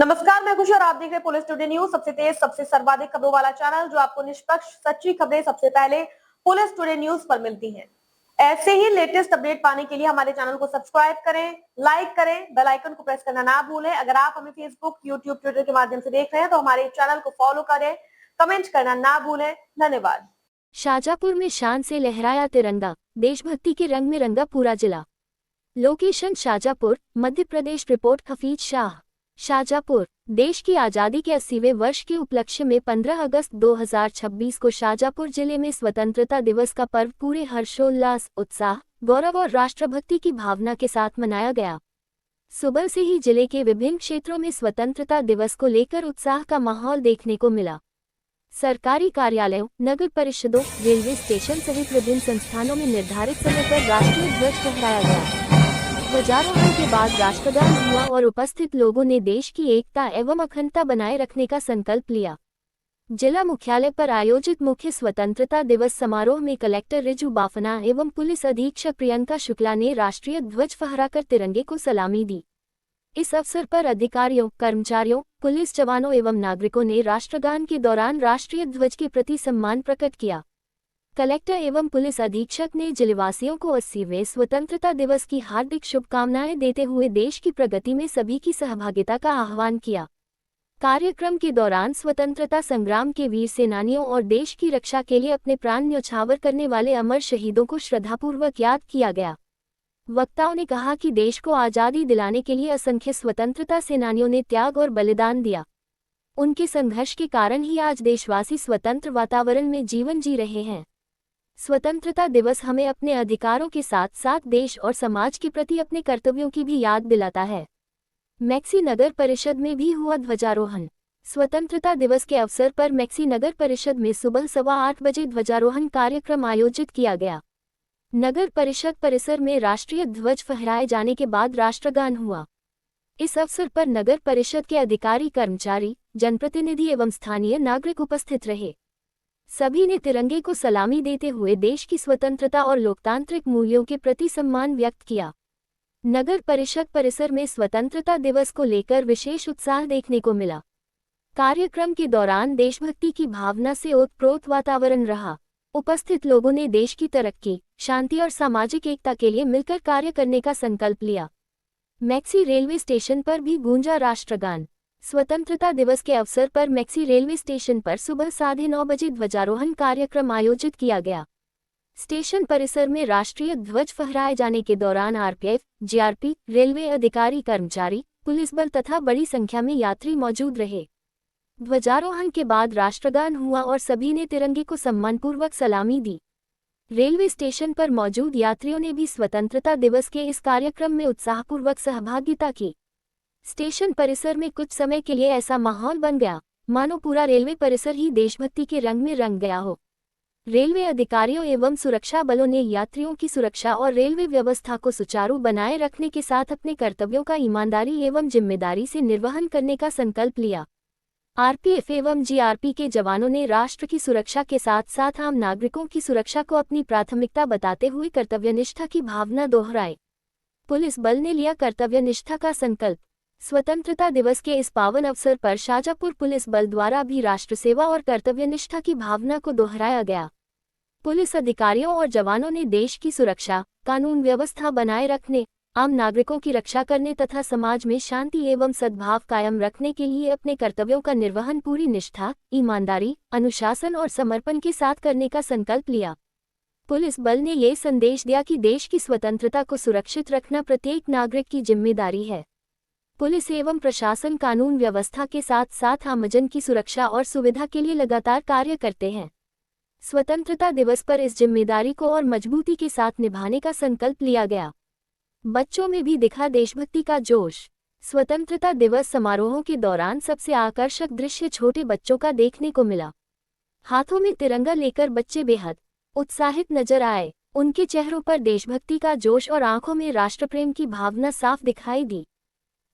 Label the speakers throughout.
Speaker 1: नमस्कार, मैं खुशी और आप देख रहे हैं पुलिस टुडे न्यूज, सबसे तेज सबसे सर्वाधिक खबरों वाला चैनल जो आपको निष्पक्ष सच्ची खबरें सबसे पहले पुलिस टुडे न्यूज पर मिलती हैं। ऐसे ही लेटेस्ट अपडेट पाने के लिए हमारे चैनल को सब्सक्राइब करें, लाइक करें, बेल आइकन को प्रेस करना ना भूलें। अगर आप हमें फेसबुक, यूट्यूब, ट्विटर के माध्यम से देख रहे हैं तो हमारे चैनल को फॉलो करें, कमेंट करना ना भूलें। धन्यवाद।
Speaker 2: शाजापुर में शान से लहराया तिरंगा, देशभक्ति के रंग में रंगा पूरा जिला। लोकेशन शाजापुर, मध्य प्रदेश। रिपोर्ट हफीज शाह। शाजापुर। देश की आज़ादी के 80वें वर्ष के उपलक्ष्य में 15 अगस्त 2026 को शाजापुर जिले में स्वतंत्रता दिवस का पर्व पूरे हर्षोल्लास, उत्साह, गौरव और राष्ट्रभक्ति की भावना के साथ मनाया गया। सुबह से ही जिले के विभिन्न क्षेत्रों में स्वतंत्रता दिवस को लेकर उत्साह का माहौल देखने को मिला। सरकारी कार्यालयों, नगर परिषदों, रेलवे स्टेशन सहित विभिन्न संस्थानों में निर्धारित समय पर राष्ट्रीय ध्वज फहराया गया। ध्वजारोहण के बाद राष्ट्रगान हुआ और उपस्थित लोगों ने देश की एकता एवं अखंडता बनाए रखने का संकल्प लिया। जिला मुख्यालय पर आयोजित मुख्य स्वतंत्रता दिवस समारोह में कलेक्टर रिजू बाफना एवं पुलिस अधीक्षक प्रियंका शुक्ला ने राष्ट्रीय ध्वज फहराकर तिरंगे को सलामी दी। इस अवसर पर अधिकारियों, कर्मचारियों, पुलिस जवानों एवं नागरिकों ने राष्ट्रगान के दौरान राष्ट्रीय ध्वज के प्रति सम्मान प्रकट किया। कलेक्टर एवं पुलिस अधीक्षक ने जिलेवासियों को 80वें स्वतंत्रता दिवस की हार्दिक शुभकामनाएं देते हुए देश की प्रगति में सभी की सहभागिता का आह्वान किया। कार्यक्रम के दौरान स्वतंत्रता संग्राम के वीर सेनानियों और देश की रक्षा के लिए अपने प्राण न्यौछावर करने वाले अमर शहीदों को श्रद्धापूर्वक याद किया गया। वक्ताओं ने कहा कि देश को आज़ादी दिलाने के लिए असंख्य स्वतंत्रता सेनानियों ने त्याग और बलिदान दिया। उनके संघर्ष के कारण ही आज देशवासी स्वतंत्र वातावरण में जीवन जी रहे हैं। स्वतंत्रता दिवस हमें अपने अधिकारों के साथ साथ देश और समाज के प्रति अपने कर्तव्यों की भी याद दिलाता है। मैक्सी नगर परिषद में भी हुआ ध्वजारोहण। स्वतंत्रता दिवस के अवसर पर मैक्सी नगर परिषद में सुबह 8:15 बजे ध्वजारोहण कार्यक्रम आयोजित किया गया। नगर परिषद परिसर में राष्ट्रीय ध्वज फहराए जाने के बाद राष्ट्रगान हुआ। इस अवसर पर नगर परिषद के अधिकारी, कर्मचारी, जनप्रतिनिधि एवं स्थानीय नागरिक उपस्थित रहे। सभी ने तिरंगे को सलामी देते हुए देश की स्वतंत्रता और लोकतांत्रिक मूल्यों के प्रति सम्मान व्यक्त किया। नगर परिषद परिसर में स्वतंत्रता दिवस को लेकर विशेष उत्साह देखने को मिला। कार्यक्रम के दौरान देशभक्ति की भावना से ओतप्रोत वातावरण रहा। उपस्थित लोगों ने देश की तरक्की, शांति और सामाजिक एकता के लिए मिलकर कार्य करने का संकल्प लिया। मैक्सी रेलवे स्टेशन पर भी गूंजा राष्ट्रगान। स्वतंत्रता दिवस के अवसर पर मैक्सी रेलवे स्टेशन पर सुबह 9:30 बजे ध्वजारोहण कार्यक्रम आयोजित किया गया। स्टेशन परिसर में राष्ट्रीय ध्वज फहराए जाने के दौरान आरपीएफ, जीआरपी, रेलवे अधिकारी, कर्मचारी, पुलिस बल तथा बड़ी संख्या में यात्री मौजूद रहे। ध्वजारोहण के बाद राष्ट्रगान हुआ और सभी ने तिरंगे को सम्मानपूर्वक सलामी दी। रेलवे स्टेशन पर मौजूद यात्रियों ने भी स्वतंत्रता दिवस के इस कार्यक्रम में उत्साहपूर्वक सहभागिता की। स्टेशन परिसर में कुछ समय के लिए ऐसा माहौल बन गया मानो पूरा रेलवे परिसर ही देशभक्ति के रंग में रंग गया हो। रेलवे अधिकारियों एवं सुरक्षा बलों ने यात्रियों की सुरक्षा और रेलवे व्यवस्था को सुचारू बनाए रखने के साथ अपने कर्तव्यों का ईमानदारी एवं जिम्मेदारी से निर्वहन करने का संकल्प लिया। आरपीएफ एवं जीआरपी के जवानों ने राष्ट्र की सुरक्षा के साथ साथ आम नागरिकों की सुरक्षा को अपनी प्राथमिकता बताते हुए कर्तव्यनिष्ठा की भावना दोहराई। पुलिस बल ने लिया कर्तव्यनिष्ठा का संकल्प। स्वतंत्रता दिवस के इस पावन अवसर पर शाजापुर पुलिस बल द्वारा भी राष्ट्र सेवा और कर्तव्यनिष्ठा की भावना को दोहराया गया। पुलिस अधिकारियों और जवानों ने देश की सुरक्षा, कानून व्यवस्था बनाए रखने, आम नागरिकों की रक्षा करने तथा समाज में शांति एवं सद्भाव कायम रखने के लिए अपने कर्तव्यों का निर्वहन पूरी निष्ठा, ईमानदारी, अनुशासन और समर्पण के साथ करने का संकल्प लिया। पुलिस बल ने ये संदेश दिया कि देश की स्वतंत्रता को सुरक्षित रखना प्रत्येक नागरिक की जिम्मेदारी है। पुलिस एवं प्रशासन कानून व्यवस्था के साथ साथ आमजन की सुरक्षा और सुविधा के लिए लगातार कार्य करते हैं। स्वतंत्रता दिवस पर इस जिम्मेदारी को और मजबूती के साथ निभाने का संकल्प लिया गया। बच्चों में भी दिखा देशभक्ति का जोश। स्वतंत्रता दिवस समारोहों के दौरान सबसे आकर्षक दृश्य छोटे बच्चों का देखने को मिला। हाथों में तिरंगा लेकर बच्चे बेहद उत्साहित नजर आए। उनके चेहरों पर देशभक्ति का जोश और आंखों में राष्ट्रप्रेम की भावना साफ दिखाई दी।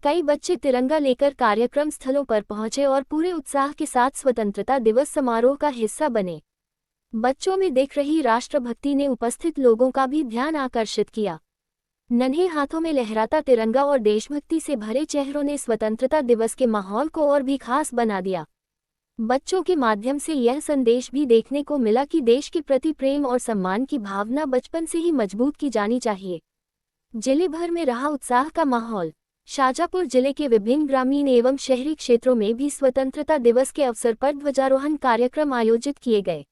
Speaker 2: कई बच्चे तिरंगा लेकर कार्यक्रम स्थलों पर पहुंचे और पूरे उत्साह के साथ स्वतंत्रता दिवस समारोह का हिस्सा बने। बच्चों में दिख रही राष्ट्रभक्ति ने उपस्थित लोगों का भी ध्यान आकर्षित किया। नन्हे हाथों में लहराता तिरंगा और देशभक्ति से भरे चेहरों ने स्वतंत्रता दिवस के माहौल को और भी खास बना दिया। बच्चों के माध्यम से यह संदेश भी देखने को मिला कि देश के प्रति प्रेम और सम्मान की भावना बचपन से ही मजबूत की जानी चाहिए। जिले भर में रहा उत्साह का माहौल। शाजापुर जिले के विभिन्न ग्रामीण एवं शहरी क्षेत्रों में भी स्वतंत्रता दिवस के अवसर पर ध्वजारोहण कार्यक्रम आयोजित किए गए।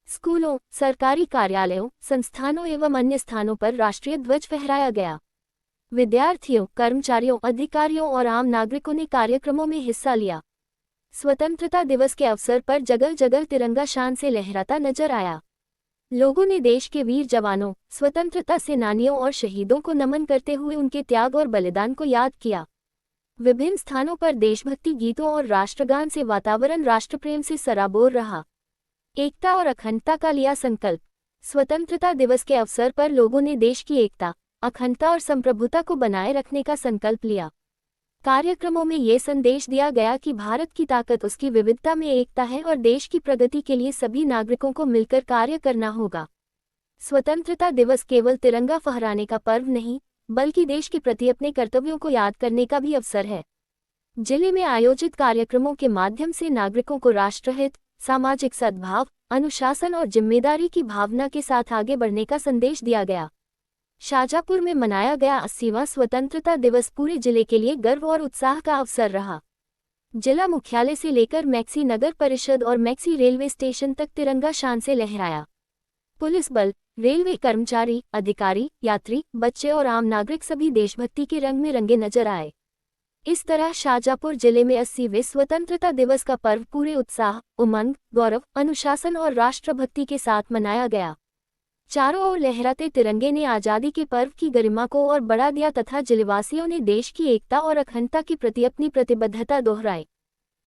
Speaker 2: स्कूलों, सरकारी कार्यालयों, संस्थानों एवं अन्य स्थानों पर राष्ट्रीय ध्वज फहराया गया। विद्यार्थियों, कर्मचारियों, अधिकारियों और आम नागरिकों ने कार्यक्रमों में हिस्सा लिया। स्वतंत्रता दिवस के अवसर पर जगह जगह तिरंगा शान से लहराता नजर आया। लोगों ने देश के वीर जवानों, स्वतंत्रता सेनानियों और शहीदों को नमन करते हुए उनके त्याग और बलिदान को याद किया। विभिन्न स्थानों पर देशभक्ति गीतों और राष्ट्रगान से वातावरण राष्ट्रप्रेम से सराबोर रहा। एकता और अखंडता का लिया संकल्प। स्वतंत्रता दिवस के अवसर पर लोगों ने देश की एकता, अखंडता और संप्रभुता को बनाए रखने का संकल्प लिया। कार्यक्रमों में ये संदेश दिया गया कि भारत की ताकत उसकी विविधता में एकता है और देश की प्रगति के लिए सभी नागरिकों को मिलकर कार्य करना होगा। स्वतंत्रता दिवस केवल तिरंगा फहराने का पर्व नहीं, बल्कि देश के प्रति अपने कर्तव्यों को याद करने का भी अवसर है। जिले में आयोजित कार्यक्रमों के माध्यम से नागरिकों को राष्ट्रहित, सामाजिक सद्भाव, अनुशासन और जिम्मेदारी की भावना के साथ आगे बढ़ने का संदेश दिया गया। शाजापुर में मनाया गया 80वां स्वतंत्रता दिवस पूरे जिले के लिए गर्व और उत्साह का अवसर रहा। जिला मुख्यालय से लेकर मैक्सी नगर परिषद और मैक्सी रेलवे स्टेशन तक तिरंगा शान से लहराया। पुलिस बल, रेलवे कर्मचारी, अधिकारी, यात्री, बच्चे और आम नागरिक सभी देशभक्ति के रंग में रंगे नजर आए। इस तरह शाजापुर जिले में 80वें स्वतंत्रता दिवस का पर्व पूरे उत्साह, उमंग, गौरव, अनुशासन और राष्ट्रभक्ति के साथ मनाया गया। चारों ओर लहराते तिरंगे ने आजादी के पर्व की गरिमा को और बढ़ा दिया तथा जिलेवासियों ने देश की एकता और अखंडता के प्रति अपनी प्रतिबद्धता दोहराई।